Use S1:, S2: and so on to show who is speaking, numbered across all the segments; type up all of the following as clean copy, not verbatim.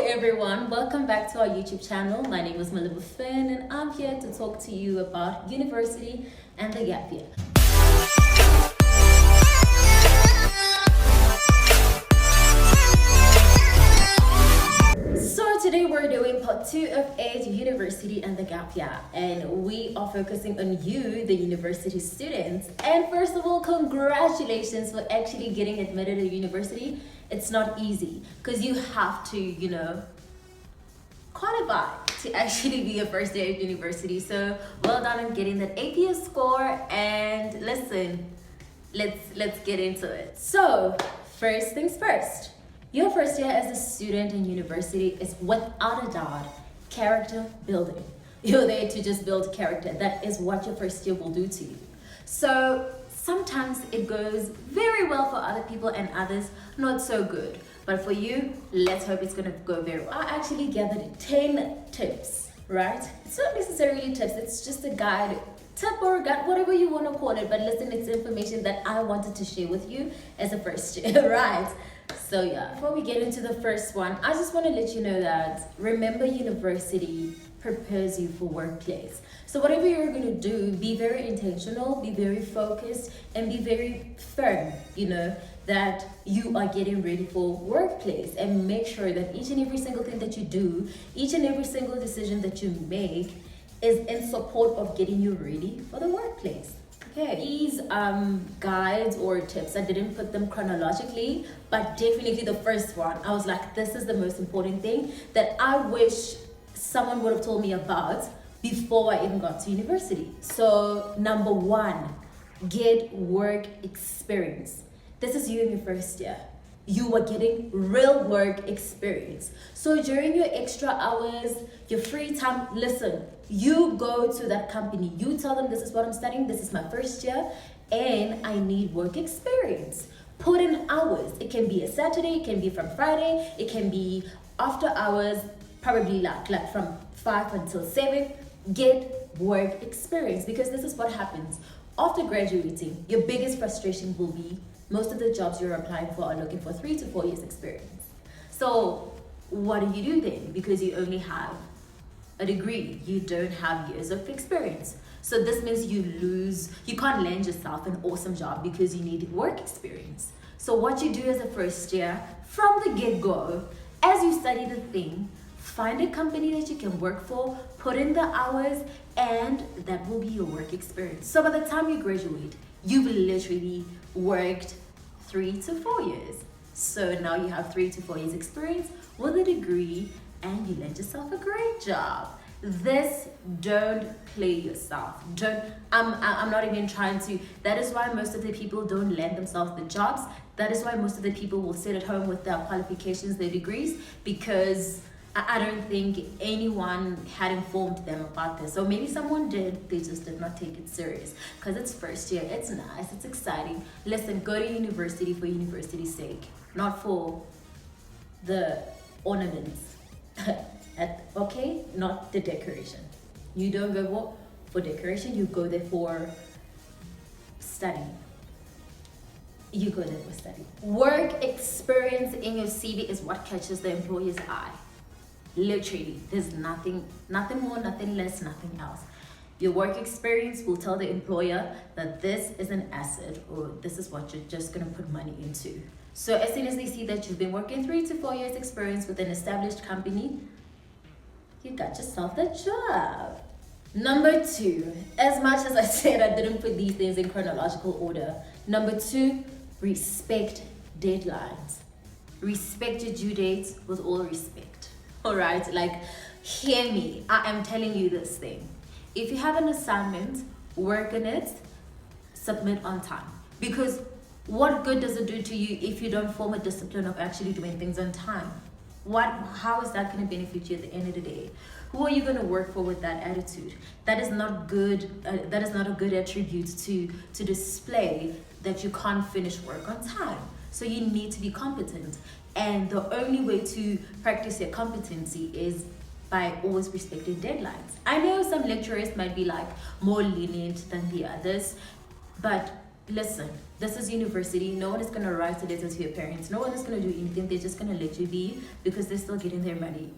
S1: everyone, welcome back to our YouTube channel. My name is Malibu Finn and I'm here to talk to you about university and the gap year. So today we're doing part 2 of 8, university and the gap year, and we are focusing on you, the university students. And first of all, congratulations for actually getting admitted to university. It's not easy because you have to, qualify to actually be a first year at university. So well done on getting that APS score. And listen, let's get into it. So first things first, your first year as a student in university is without a doubt character building. You're there to just build character. That is what your first year will do to you. So sometimes it goes very well for other people and others not so good. But for you, let's hope it's gonna go very well. I actually gathered 10 tips, right? It's not necessarily tips, it's just a guide, tip or guide, whatever you wanna call it. But listen, it's information that I wanted to share with you as a first year, right? So yeah, before we get into the first one, I just wanna let you know that remember, university prepares you for workplace. So whatever you're going to do, be very intentional, be very focused, and be very firm, that you are getting ready for workplace, and make sure that each and every single thing that you do, each and every single decision that you make is in support of getting you ready for the workplace. Okay, these guides or tips, I didn't put them chronologically, but definitely the first one, I was like, this is the most important thing that I wish someone would have told me about before I even got to university. So number 1, get work experience. This is you in your first year. You are getting real work experience. So during your extra hours, your free time, listen, you go to that company, you tell them, this is what I'm studying, this is my first year, and I need work experience. Put in hours. It can be a Saturday, it can be from Friday, it can be after hours, probably like from 5 until 7. Get work experience, because this is what happens after graduating. Your biggest frustration will be most of the jobs you're applying for are looking for 3 to 4 years experience. So what do you do then? Because you only have a degree, you don't have years of experience. So this means you can't land yourself an awesome job because you need work experience. So what you do as a first year, from the get-go, as you study the thing, find a company that you can work for, put in the hours, and that will be your work experience. So by the time you graduate, you've literally worked 3 to 4 years. So now you have 3 to 4 years experience with a degree, and you land yourself a great job. Don't play yourself. I'm not even trying to. That is why most of the people don't land themselves the jobs. That is why most of the people will sit at home with their qualifications, their degrees, because I don't think anyone had informed them about this. So maybe someone did, they just did not take it serious. Because it's first year, it's nice, it's exciting. Listen, go to university for university's sake, not for the ornaments. Okay? Not the decoration. You don't go for decoration, you go there for study. You go there for study. Work experience in your CV is what catches the employer's eye. Literally, there's nothing more, nothing less, nothing else. Your work experience will tell the employer that this is an asset, or this is what you're just gonna put money into. So as soon as they see that you've been working 3 to 4 years experience with an established company, you got yourself that job. Number 2, as much as I said I didn't put these things in chronological order, number 2, respect deadlines. Respect your due dates with all respect. All right, like, hear me, I am telling you this thing. If you have an assignment, work on it, submit on time. Because what good does it do to you if you don't form a discipline of actually doing things on time? How is that going to benefit you at the end of the day? Who are you going to work for with that attitude? That is not good. That is not a good attribute to display that you can't finish work on time. So you need to be competent. And the only way to practice your competency is by always respecting deadlines. I know some lecturers might be like more lenient than the others, but Listen, this is university. No one is going to write a letter to your parents. No one is going to do anything. They're just going to let you be because they're still getting their money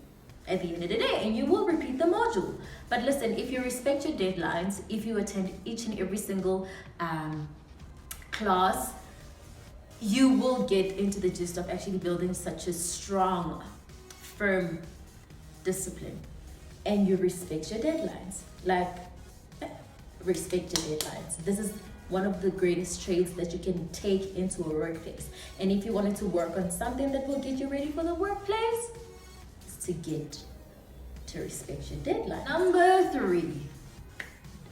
S1: at the end of the day, and you will repeat the module. But listen, if you respect your deadlines, if you attend each and every single class, you will get into the gist of actually building such a strong, firm discipline. And you respect your deadlines. Like, respect your deadlines. This is one of the greatest traits that you can take into a workplace. And if you wanted to work on something that will get you ready for the workplace, is to get to respect your deadline. Number 3,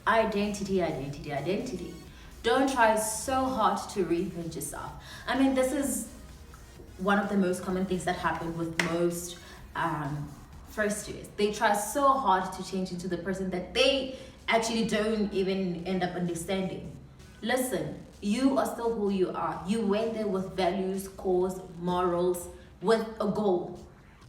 S1: identity. Don't try so hard to reinvent yourself. I mean, this is one of the most common things that happen with most first years. They try so hard to change into the person that they actually don't even end up understanding. Listen, you are still who you are. You went there with values, cause, morals, with a goal,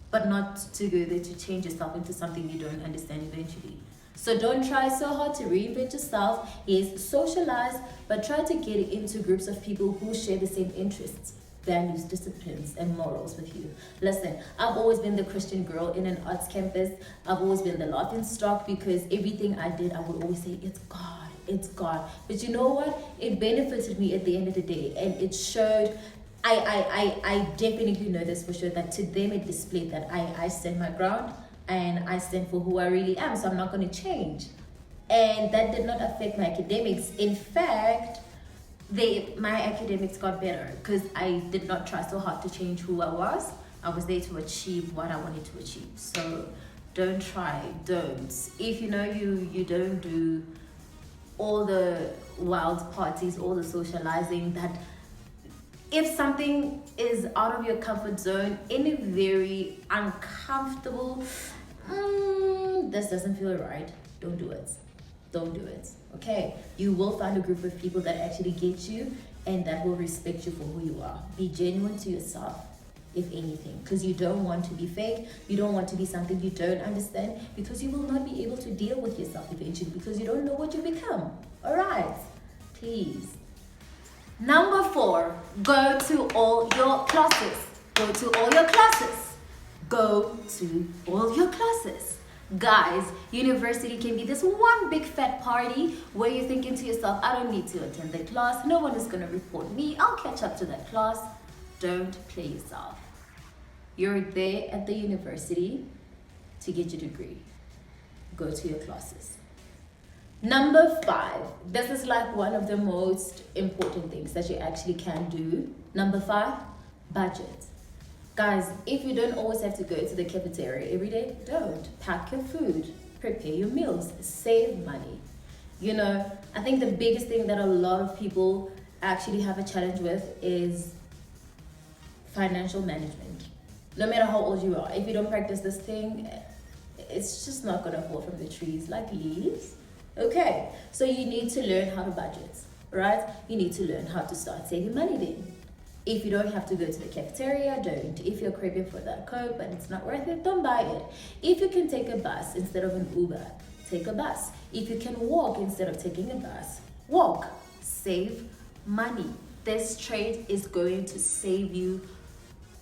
S1: but not to go there to change yourself into something you don't understand eventually. So don't try so hard to reinvent yourself. Yes, socialize, but try to get into groups of people who share the same interests, values, disciplines, and morals with you. Listen, I've always been the Christian girl in an arts campus. I've always been the laughing stock because everything I did, I would always say, it's God, it's God. But you know what? It benefited me at the end of the day, and it showed. I definitely know this for sure, that to them it displayed that I stand my ground and I stand for who I really am, so I'm not going to change. And that did not affect my academics. In fact, my academics got better because I did not try so hard to change who I was. I was there to achieve what I wanted to achieve. So don't try, don't. If you know you don't do all the wild parties, all the socializing, that if something is out of your comfort zone in a very uncomfortable, this doesn't feel right, don't do it. Don't do it. Okay, you will find a group of people that actually get you and that will respect you for who you are. Be genuine to yourself, if anything, because you don't want to be fake. You don't want to be something you don't understand, because you will not be able to deal with yourself eventually, because you don't know what you become. All right, please. Number 4, go to all your classes. Go to all your classes. Go to all your classes. Guys, university can be this one big fat party where you're thinking to yourself, I don't need to attend the class. No one is going to report me. I'll catch up to that class. Don't play yourself. You're there at the university to get your degree. Go to your classes. Number 5, this is like one of the most important things that you actually can do. Number 5, budget. Guys, if you don't always have to go to the cafeteria every day, don't. Pack your food, prepare your meals, save money. You know, I think the biggest thing that a lot of people actually have a challenge with is financial management. No matter how old you are, if you don't practice this thing, it's just not gonna fall from the trees like leaves. Okay, so you need to learn how to budget, right? You need to learn how to start saving money then. If you don't have to go to the cafeteria, don't. If you're craving for that Coke but it's not worth it, don't buy it. If you can take a bus instead of an Uber, take a bus. If you can walk instead of taking a bus, walk. Save money. This trade is going to save you.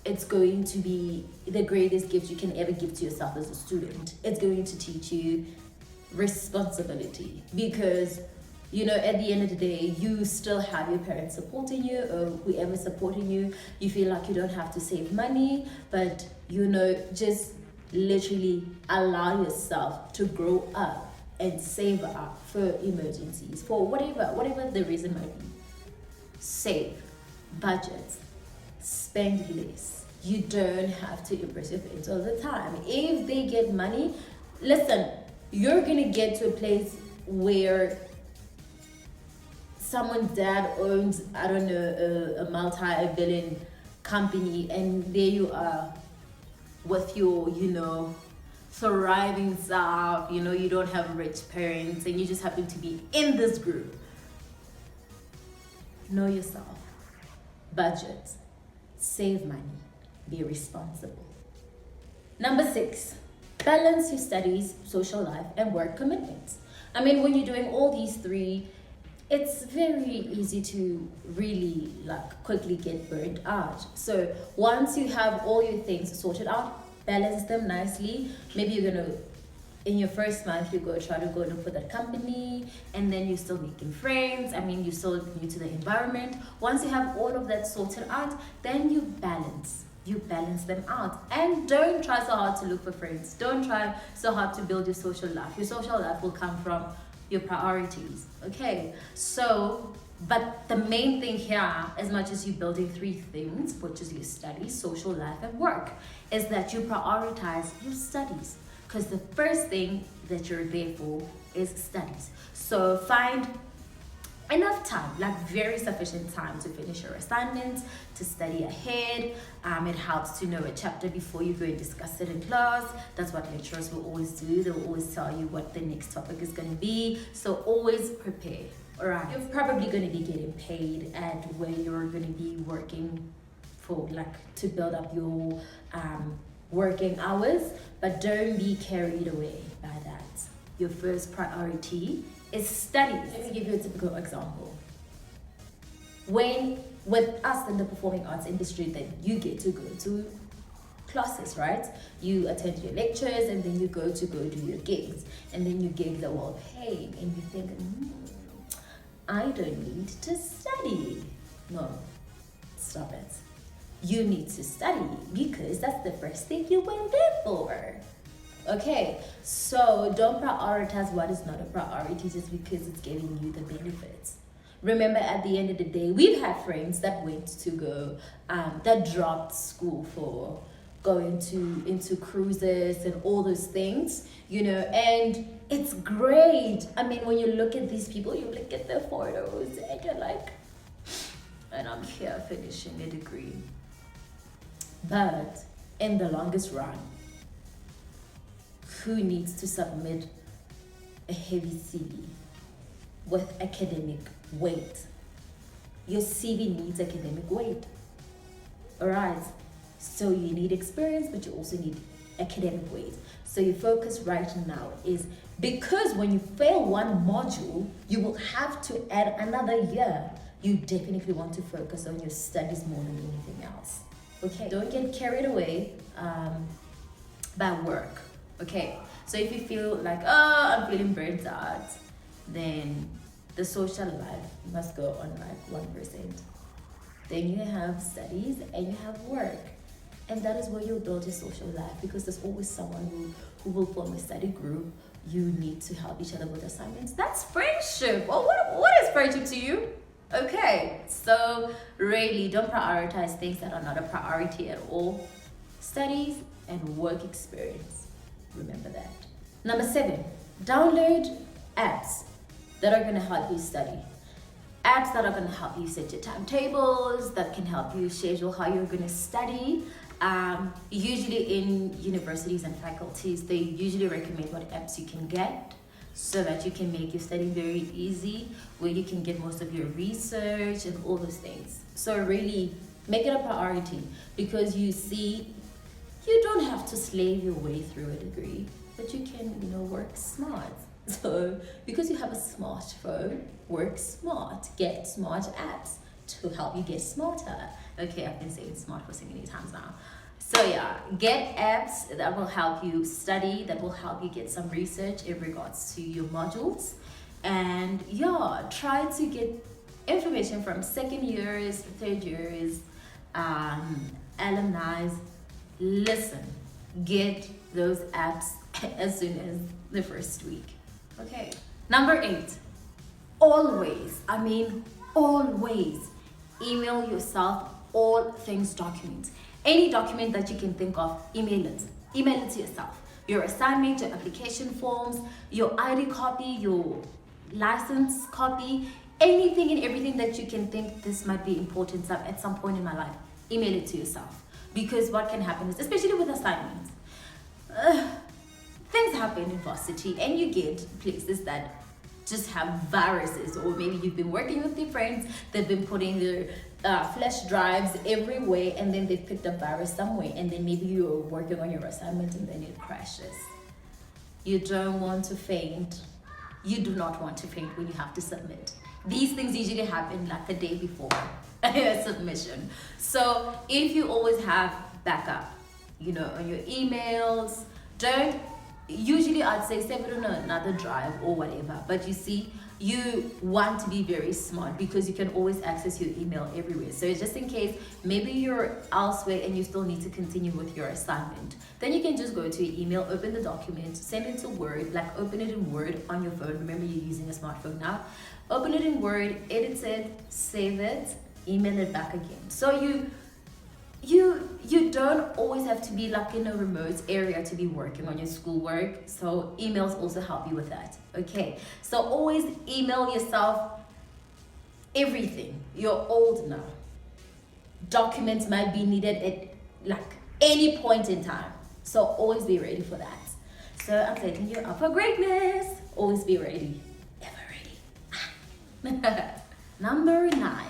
S1: It's going to be the greatest gift you can ever give to yourself as a student. It's going to teach you responsibility, because you know, at the end of the day, you still have your parents supporting you or whoever's supporting you. You feel like you don't have to save money, but you know, just literally allow yourself to grow up and save up for emergencies, for whatever the reason might be. Save, budget, spend less. You don't have to impress your parents all the time. If they get money, listen, you're gonna get to a place where someone's dad owns, I don't know, a multi-billion company, and there you are with your, you know, thriving self. You know, you don't have rich parents and you just happen to be in this group. Know yourself, budget, save money, be responsible. Number 6, balance your studies, social life, and work commitments. I mean, when you're doing all these 3, it's very easy to really like quickly get burned out. So once you have all your things sorted out, balance them nicely. Maybe you're gonna, in your first month, you go try to go look for that company, and then you're still making friends. I mean, you're still new to the environment. Once you have all of that sorted out, then you balance them out, and don't try so hard to look for friends. Don't try so hard to build your social life. Your social life will come from your priorities. Okay, so but the main thing here, as much as you're building three things, which is your studies, social life, and work, is that you prioritize your studies, because the first thing that you're there for is studies. So find enough time, like very sufficient time, to finish your assignments, to study ahead. It helps to know a chapter before you go and discuss it in class. That's what lecturers will always do. They'll always tell you what the next topic is going to be. So always prepare. All right, you're probably going to be getting paid at where you're going to be working for, like, to build up your working hours, but don't be carried away by that. Your first priority is studies. Let me give you a typical example. When with us in the performing arts industry, that you get to go to classes, right? You attend your lectures, and then you go do your gigs, and then your gigs are well paid, and you think, I don't need to study. No, stop it. You need to study, because that's the first thing you went there for. Okay, so don't prioritize what is not a priority just because it's giving you the benefits. Remember, at the end of the day, we've had friends that went to go, that dropped school for going into cruises and all those things, you know, and it's great. I mean, when you look at these people, you look at their photos, and you're like, and I'm here finishing a degree. But in the longest run, who needs to submit a heavy CV with academic weight? Your CV needs academic weight. All right. So you need experience, but you also need academic weight. So your focus right now is, because when you fail one module, you will have to add another year. You definitely want to focus on your studies more than anything else. Okay, don't get carried away by work. Okay, so if you feel like, I'm feeling burnt out, then the social life must go on like 1%. Then you have studies and you have work. And that is where you'll build your social life, because there's always someone who will form a study group. You need to help each other with assignments. That's friendship. Well, what is friendship to you? Okay, so really don't prioritize things that are not a priority at all. Studies and work experience. Remember that. Number 7, download apps that are going to help you study. Apps that are going to help you set your timetables, that can help you schedule how you're going to study. Usually in universities and faculties, they usually recommend what apps you can get, so that you can make your study very easy, where you can get most of your research and all those things. So really make it a priority, because you see, you don't have to slave your way through a degree, but you can, work smart. So because you have a smartphone, work smart, get smart apps to help you get smarter. Okay, I've been saying smart for so many times now. So yeah, get apps that will help you study, that will help you get some research in regards to your modules. And yeah, try to get information from second years, third years, alumni. Listen, get those apps as soon as the first week. Okay. Number 8, always email yourself all things documents. Any document that you can think of, email it. Email it to yourself. Your assignment, your application forms, your ID copy, your license copy, anything and everything that you can think this might be important at some point in my life, email it to yourself. Because what can happen is, especially with assignments, things happen in varsity, and you get places that just have viruses, or maybe you've been working with your friends, they've been putting their flash drives everywhere, and then they've picked up virus somewhere, and then maybe you're working on your assignment and then it crashes. You don't want to faint. You do not want to faint when you have to submit. These things usually happen like the day before a submission. So if you always have backup, on your emails, don't, usually I'd say save it on another drive or whatever. But you see, you want to be very smart because you can always access your email everywhere. So just in case maybe you're elsewhere and you still need to continue with your assignment, then you can just go to your email, open the document, send it to Word, like open it in Word on your phone. Remember, you're using a smartphone now. Open it in Word, edit it, save it, email it back again. So you don't always have to be like in a remote area to be working on your schoolwork. So emails also help you with that. Okay, so always email yourself everything. You're old now. Documents might be needed at like any point in time. So always be ready for that. So I'm setting you up for greatness. Always be ready. Ever ready. Number 9.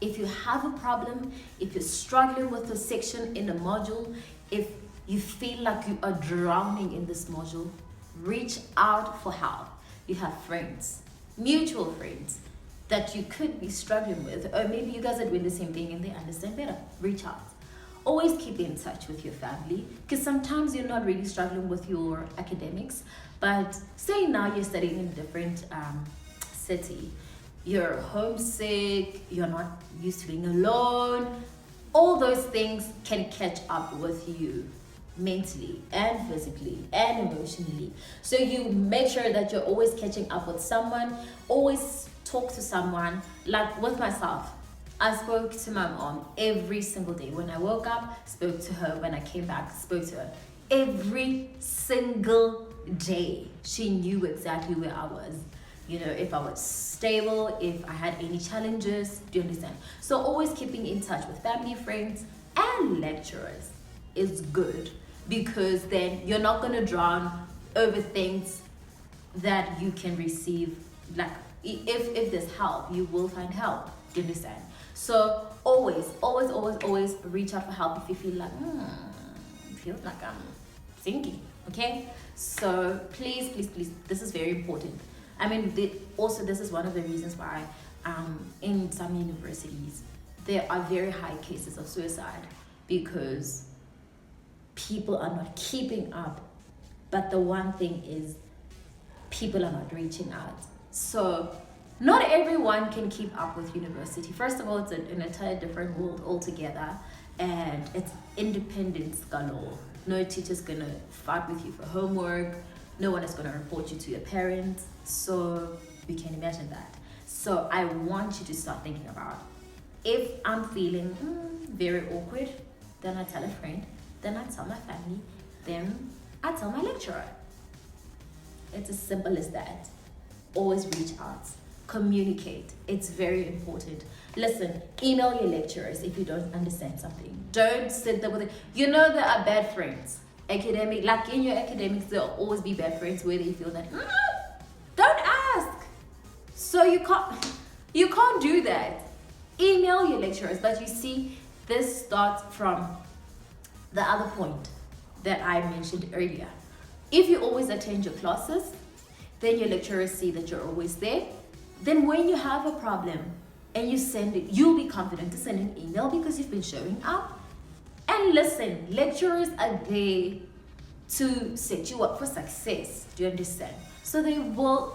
S1: If you have a problem, if you're struggling with a section in a module, if you feel like you are drowning in this module, reach out for help. You have friends, mutual friends that you could be struggling with, or maybe you guys are doing the same thing and they understand better. Reach out. Always keep in touch with your family, because sometimes you're not really struggling with your academics, but say now you're studying in a different city. You're homesick, you're not used to being alone. All those things can catch up with you mentally and physically and emotionally. So you make sure that you're always catching up with someone, always talk to someone. Like with myself, I spoke to my mom every single day. When I woke up, spoke to her. When I came back, spoke to her. Every single day, she knew exactly where I was. If I was stable, if I had any challenges, do you understand? So always keeping in touch with family, friends, and lecturers is good, because then you're not going to drown over things that you can receive. Like if there's help, you will find help. Do you understand? So always reach out for help if you feel like, feel like I'm sinking. Okay? So please, this is very important. I mean, this is one of the reasons why in some universities there are very high cases of suicide, because people are not keeping up. But the one thing is, people are not reaching out. So not everyone can keep up with university. First of all, it's an entire different world altogether, and it's independence galore. No teacher's gonna fight with you for homework. No one is going to report you to your parents. So we can imagine that. So I want you to start thinking about, if I'm feeling very awkward, then I tell a friend, then I tell my family, then I tell my lecturer. It's as simple as that. Always reach out. Communicate. It's very important. Listen, email your lecturers if you don't understand something. Don't sit there with it. There are bad friends. Academic, like in your academics, there'll always be bad friends where they feel that don't ask. So you can't do that. Email your lecturers. But you see, this starts from the other point that I mentioned earlier. If you always attend your classes, then your lecturers see that you're always there. Then when you have a problem and you send it, you'll be confident to send an email because you've been showing up. And listen, lecturers are there to set you up for success. Do you understand? So they will,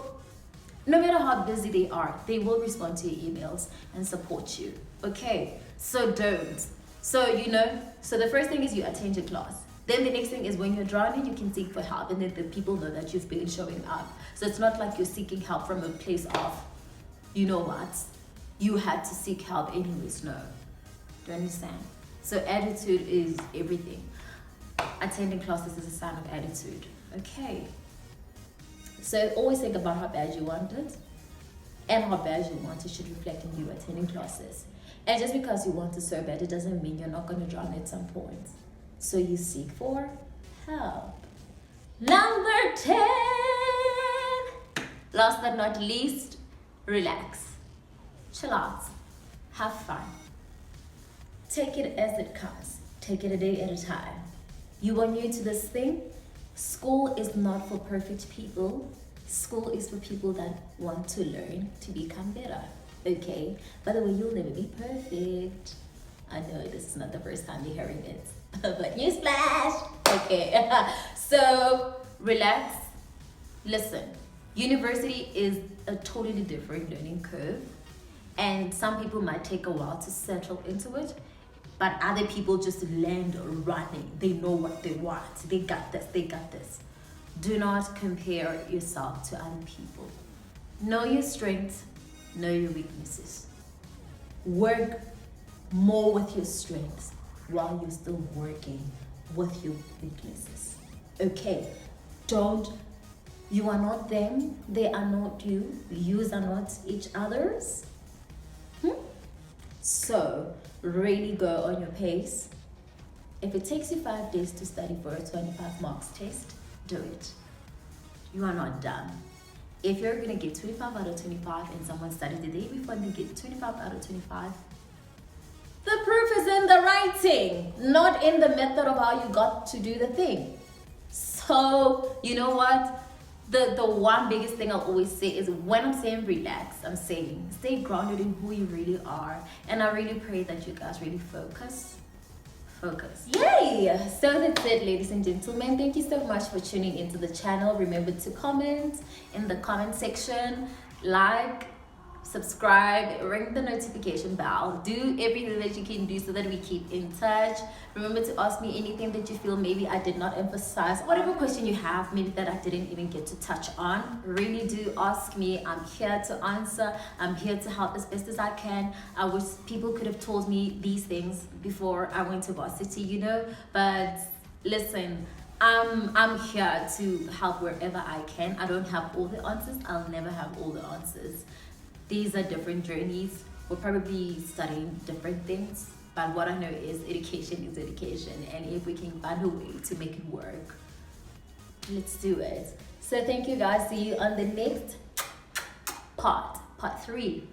S1: no matter how busy they are, they will respond to your emails and support you. Okay? So don't. So the first thing is you attend your class. Then the next thing is, when you're drowning, you can seek for help, and then the people know that you've been showing up. So it's not like you're seeking help from a place of, you had to seek help anyways. No. Do you understand? So attitude is everything. Attending classes is a sign of attitude. Okay. So always think about how bad you want it, and how bad you want it should reflect in you attending classes. And just because you want it so bad, it doesn't mean you're not going to drown at some point. So you seek for help. Number 10. Last but not least, relax. Chill out. Have fun. Take it as it comes. Take it a day at a time. You are new to this thing. School is not for perfect people. School is for people that want to learn to become better. Okay? By the way, you'll never be perfect. I know this is not the first time you're hearing it, but newsflash! Okay, so relax. Listen, university is a totally different learning curve, and some people might take a while to settle into it, but other people just land running. They know what they want. They got this, they got this. Do not compare yourself to other people. Know your strengths, know your weaknesses. Work more with your strengths while you're still working with your weaknesses. Okay, you are not them, they are not you, yous are not each other's. So really go on your pace. If it takes you 5 days to study for a 25 marks test, do it. You are not done. If you're gonna get 25 out of 25 and someone studied the day before and they get 25 out of 25, the proof is in the writing, not in the method of how you got to do the thing. So, you know what? The one biggest thing I'll always say is when I'm saying relax, I'm saying stay grounded in who you really are. And I really pray that you guys really focus. Yay! So that's it, ladies and gentlemen. Thank you so much for tuning into the channel. Remember to comment in the comment section, like, subscribe, ring the notification bell, do everything that you can do so that we keep in touch. Remember to ask me anything that you feel maybe I did not emphasize, whatever question you have maybe that I didn't even get to touch on. Really do ask me. I'm here to answer. I'm here to help as best as I can. I wish people could have told me these things before I went to varsity, you know, but listen, I'm here to help wherever I can. I don't have all the answers. I'll never have all the answers. These are different journeys. We're probably studying different things, but what I know is education is education, and if we can find a way to make it work, let's do it. So thank you guys. See you on the next part 3.